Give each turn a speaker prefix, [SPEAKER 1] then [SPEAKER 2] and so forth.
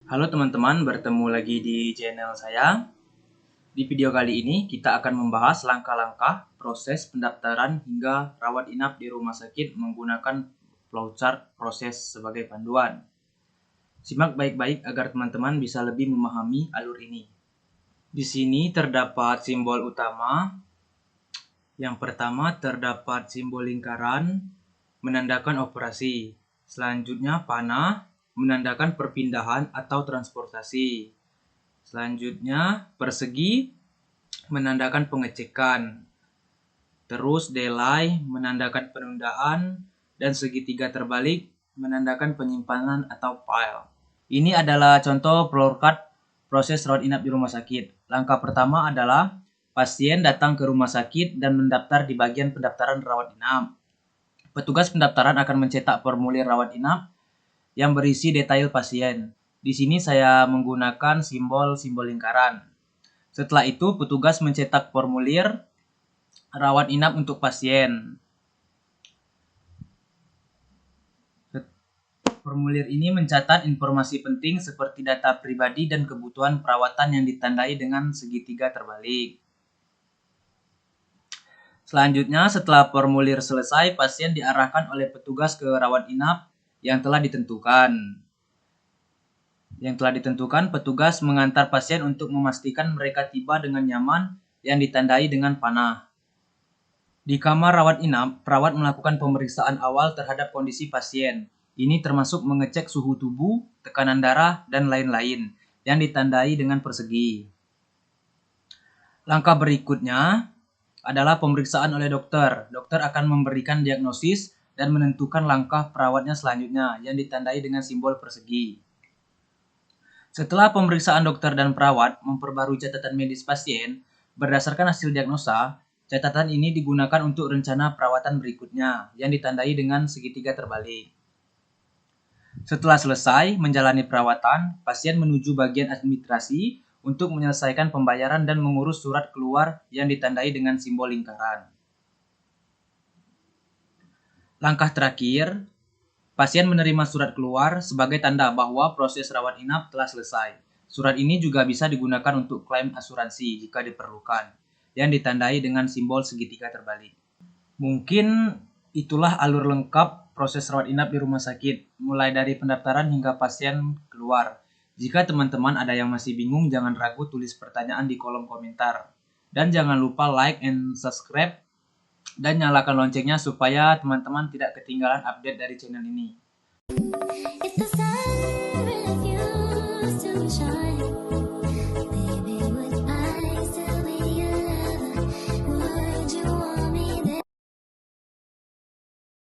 [SPEAKER 1] Halo teman-teman, bertemu lagi di channel saya. Di video kali ini kita akan membahas langkah-langkah proses pendaftaran hingga rawat inap di rumah sakit menggunakan flowchart proses sebagai panduan. Simak baik-baik agar teman-teman bisa lebih memahami alur ini. Di sini terdapat simbol utama. Yang pertama terdapat simbol lingkaran menandakan operasi. Selanjutnya panah menandakan perpindahan atau transportasi. Selanjutnya persegi menandakan pengecekan. Terus delay menandakan penundaan dan segitiga terbalik menandakan penyimpanan atau file. Ini adalah contoh flowchart proses rawat inap di rumah sakit. Langkah pertama adalah pasien datang ke rumah sakit dan mendaftar di bagian pendaftaran rawat inap. Petugas pendaftaran akan mencetak formulir rawat inap yang berisi detail pasien. Di sini saya menggunakan simbol lingkaran. Setelah itu, petugas mencetak formulir rawat inap untuk pasien. Formulir ini mencatat informasi penting seperti data pribadi dan kebutuhan perawatan yang ditandai dengan segitiga terbalik. Selanjutnya, setelah formulir selesai, pasien diarahkan oleh petugas ke rawat inap yang telah ditentukan. Petugas mengantar pasien untuk memastikan mereka tiba dengan nyaman yang ditandai dengan panah. Di kamar rawat inap, perawat melakukan pemeriksaan awal terhadap kondisi pasien. Ini termasuk mengecek suhu tubuh, tekanan darah, dan lain-lain yang ditandai dengan persegi. Langkah berikutnya adalah pemeriksaan oleh dokter. Dokter akan memberikan diagnosis dan menentukan langkah perawatnya selanjutnya yang ditandai dengan simbol persegi. Setelah pemeriksaan dokter dan perawat memperbarui catatan medis pasien berdasarkan hasil diagnosa, catatan ini digunakan untuk rencana perawatan berikutnya yang ditandai dengan segitiga terbalik. Setelah selesai menjalani perawatan, pasien menuju bagian administrasi untuk menyelesaikan pembayaran dan mengurus surat keluar yang ditandai dengan simbol lingkaran. Langkah terakhir, pasien menerima surat keluar sebagai tanda bahwa proses rawat inap telah selesai. Surat ini juga bisa digunakan untuk klaim asuransi jika diperlukan, yang ditandai dengan simbol segitiga terbalik. Mungkin itulah alur lengkap proses rawat inap di rumah sakit, mulai dari pendaftaran hingga pasien keluar. Jika teman-teman ada yang masih bingung, jangan ragu tulis pertanyaan di kolom komentar. Dan jangan lupa like and subscribe dan nyalakan loncengnya supaya teman-teman tidak ketinggalan update dari channel ini.